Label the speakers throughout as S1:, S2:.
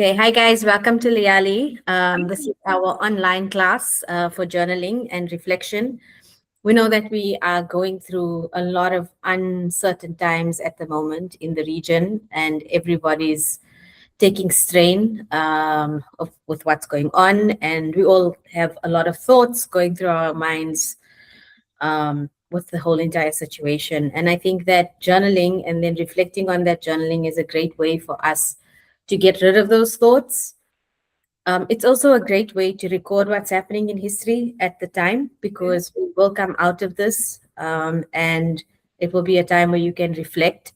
S1: Okay, hi guys, welcome to Layali. This is our online class for journaling and reflection. We know that we are going through a lot of uncertain times at the moment in the region, and everybody's taking strain with what's going on. And we all have a lot of thoughts going through our minds with the whole entire situation. And I think that journaling and then reflecting on that journaling is a great way for us to get rid of those thoughts. It's also a great way to record what's happening in history at the time, because we will come out of this and it will be a time where you can reflect.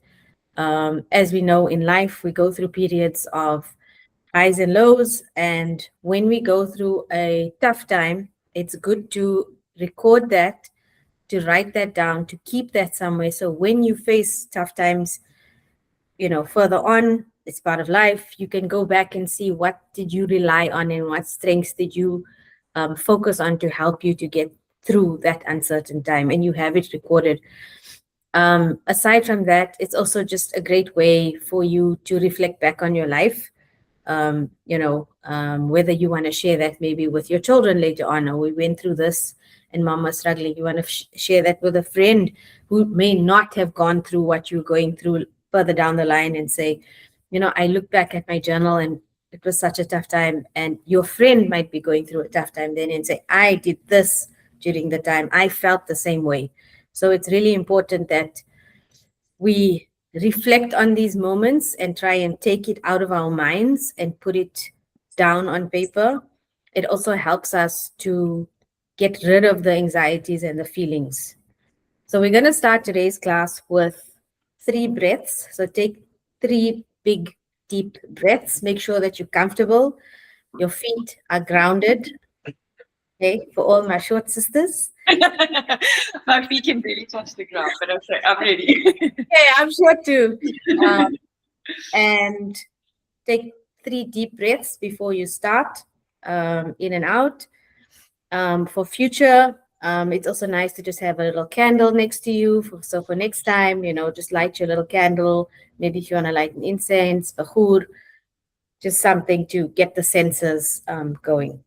S1: As we know in life, we go through periods of highs and lows. And when we go through a tough time, it's good to record that, to write that down, to keep that somewhere. So when you face tough times, further on, it's part of life, you can go back and see what did you rely on and what strengths did you focus on to help you to get through that uncertain time, and you have it recorded. Aside from that, it's also just a great way for you to reflect back on your life. Whether you want to share that maybe with your children later on, or we went through this and mom was struggling, you want to share that with a friend who may not have gone through what you're going through further down the line, and say, I look back at my journal and it was such a tough time. And your friend might be going through a tough time then and say, I did this during the time, I felt the same way. So it's really important that we reflect on these moments and try and take it out of our minds and put it down on paper. It also helps us to get rid of the anxieties and the feelings. So we're going to start today's class with 3 breaths. So take 3 big, deep breaths. Make sure that you're comfortable. Your feet are grounded. Okay, for all my short sisters.
S2: My feet can barely touch the ground, but I'm ready.
S1: Okay, I'm sure too. And take 3 deep breaths before you start, in and out. For future, it's also nice to just have a little candle next to you. So for next time, just light your little candle. Maybe if you want to light an incense, bahur, just something to get the senses going.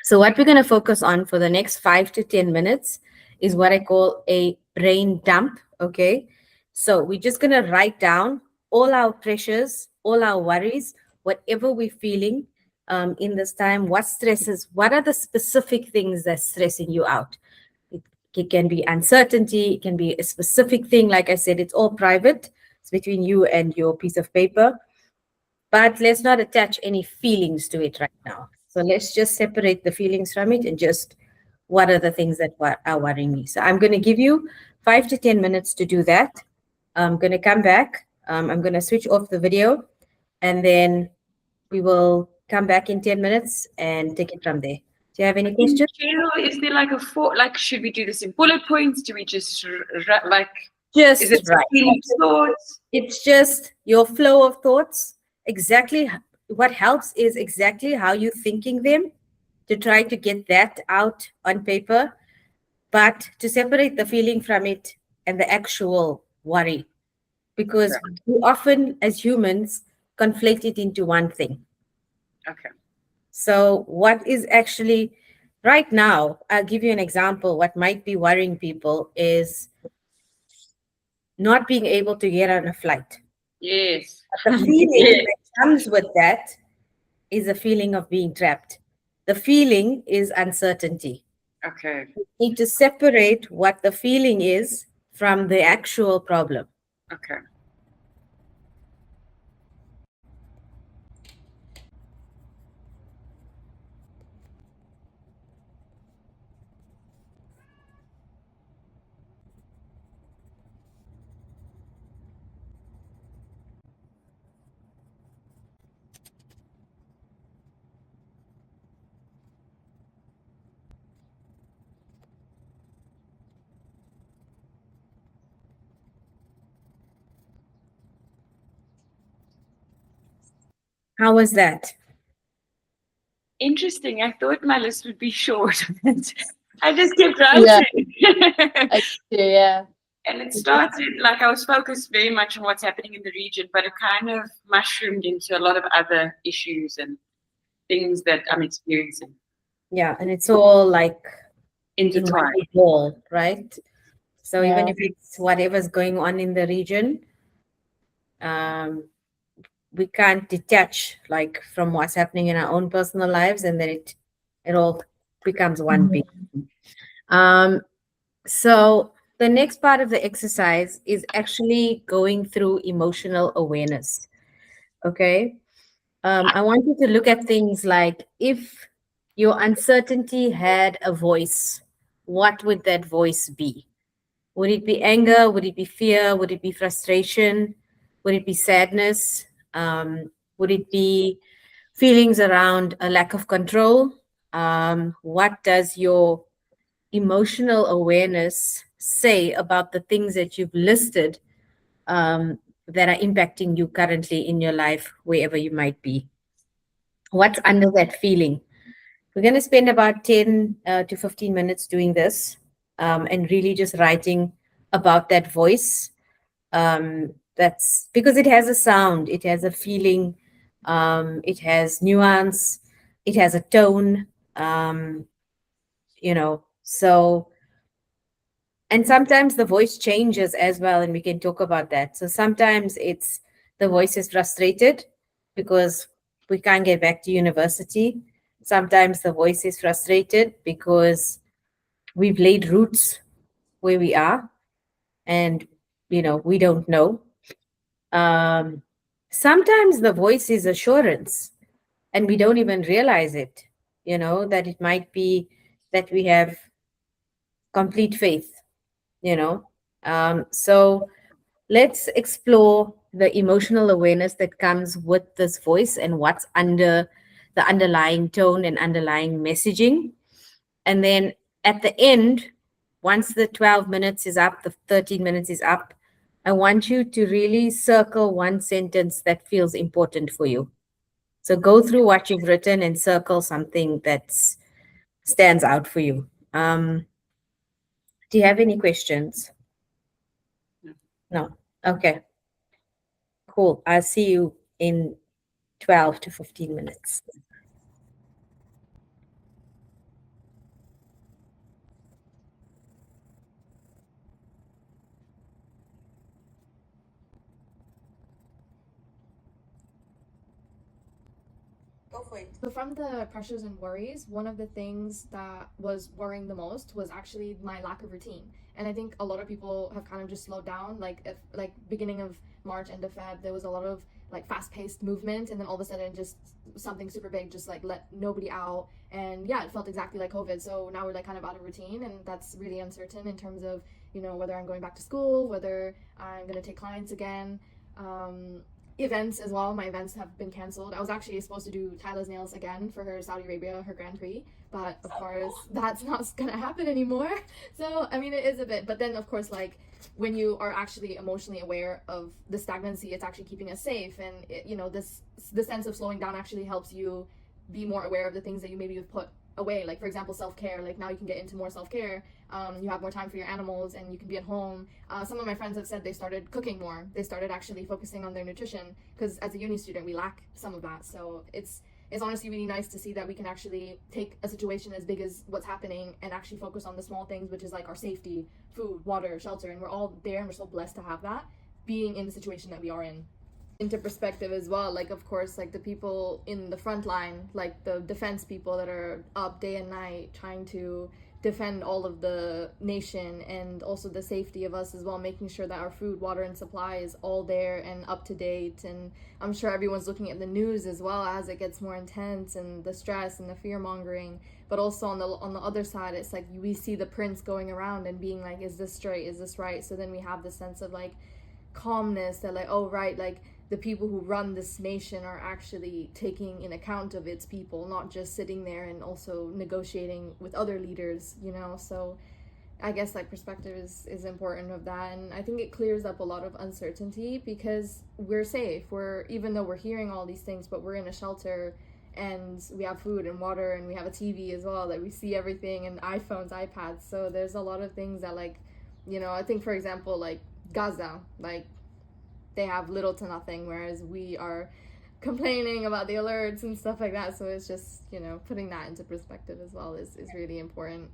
S1: So what we're going to focus on for the next 5 to 10 minutes is what I call a brain dump, okay? So we're just going to write down all our pressures, all our worries, whatever we're feeling in this time, what stresses, what are the specific things that's stressing you out? It can be uncertainty, it can be a specific thing. Like I said, it's all private. It's between you and your piece of paper. But let's not attach any feelings to it right now. So let's just separate the feelings from it and just what are the things that are worrying me. So I'm going to give you 5 to 10 minutes to do that. I'm going to come back. I'm going to switch off the video, and then we will come back in 10 minutes and take it from there. Do you have any questions?
S2: In general, is there like should we do this in bullet points? Do we just
S1: Just
S2: is it
S1: right.
S2: thoughts?
S1: It's just your flow of thoughts. Exactly what helps is exactly how you're thinking them, to try to get that out on paper, but to separate the feeling from it and the actual worry, because we often as humans conflate it into one thing.
S2: Okay.
S1: So what is actually right now, I'll give you an example. What might be worrying people is not being able to get on a flight.
S2: Yes.
S1: The feeling that comes with that is a feeling of being trapped. The feeling is uncertainty.
S2: Okay.
S1: You need to separate what the feeling is from the actual problem.
S2: Okay.
S1: How was that?
S2: Interesting. I thought my list would be short. I just kept writing.
S3: Yeah. Yeah.
S2: And it started like I was focused very much on what's happening in the region, but it kind of mushroomed into a lot of other issues and things that I'm experiencing
S1: Yeah, and it's all like in one
S2: intertwined.
S1: big ball, right? So even
S3: Yeah.
S1: if it's whatever's going on in the region, um, we can't detach like from what's happening in our own personal lives, and then it all becomes one big. Um, so the next part of the exercise is actually going through emotional awareness. Okay. I want you to look at things like if your uncertainty had a voice, what would that voice be? Would it be anger? Would it be fear? Would it be frustration? Would it be sadness? Would it be feelings around a lack of control? What does your emotional awareness say about the things that you've listed that are impacting you currently in your life, wherever you might be? What's under that feeling? We're going to spend about 10 to 15 minutes doing this and really just writing about that voice. That's because it has a sound, it has a feeling, it has nuance, it has a tone, um, so, and sometimes the voice changes as well, and we can talk about that. So sometimes it's the voice is frustrated because we can't get back to university. Sometimes the voice is frustrated because we've laid roots where we are, and we don't know. um, Sometimes the voice is assurance and we don't even realize it, that it might be that we have complete faith, you know so let's explore the emotional awareness that comes with this voice and what's under the underlying tone and underlying messaging. And then at the end, once the 12 minutes is up, the 13 minutes is up, I want you to really circle one sentence that feels important for you. So go through what you've written and circle something that stands out for you. Do you have any questions? No. Okay, cool. I'll see you in 12 to 15 minutes. Go for it.
S3: So from the pressures and worries, one of the things that was worrying the most was actually my lack of routine. And I think a lot of people have kind of just slowed down. Like if like beginning of March, end of Feb, there was a lot of like fast-paced movement, and then all of a sudden just something super big just like let nobody out. And yeah, it felt exactly like COVID. So now we're like kind of out of routine, and that's really uncertain in terms of, whether I'm going back to school, whether I'm gonna take clients again. Events as well. My events have been canceled. I was actually supposed to do Tyla's nails again for her Saudi Arabia, her Grand Prix, but of course that's not gonna happen anymore. So I mean, it is a bit, but then of course, like when you are actually emotionally aware of the stagnancy, it's actually keeping us safe, and this the sense of slowing down actually helps you be more aware of the things that you maybe have put away. Like for example, self-care. Like now you can get into more self-care. You have more time for your animals, and you can be at home. Some of my friends have said they started cooking more. They started actually focusing on their nutrition, because as a uni student we lack some of that. So it's honestly really nice to see that we can actually take a situation as big as what's happening and actually focus on the small things, which is like our safety, food, water, shelter, and we're all there, and we're so blessed to have that, being in the situation that we are in. Into perspective as well, like of course, like the people in the front line, like the defense people that are up day and night trying to defend all of the nation, and also the safety of us as well, making sure that our food, water, and supply is all there and up to date. And I'm sure everyone's looking at the news as well as it gets more intense, and the stress and the fear mongering. But also on the other side, it's like we see the prince going around and being like, is this straight, is this right? So then we have this sense of like calmness that like, oh right, like the people who run this nation are actually taking in account of its people, not just sitting there and also negotiating with other leaders, So I guess like perspective is important of that. And I think it clears up a lot of uncertainty, because we're safe. Even though we're hearing all these things, but we're in a shelter, and we have food and water, and we have a TV as well that we see everything, and iPhones, iPads. So there's a lot of things that like you know, I think, for example, like Gaza, like they have little to nothing, whereas we are complaining about the alerts and stuff like that. So it's just, you know, putting that into perspective as well is really important.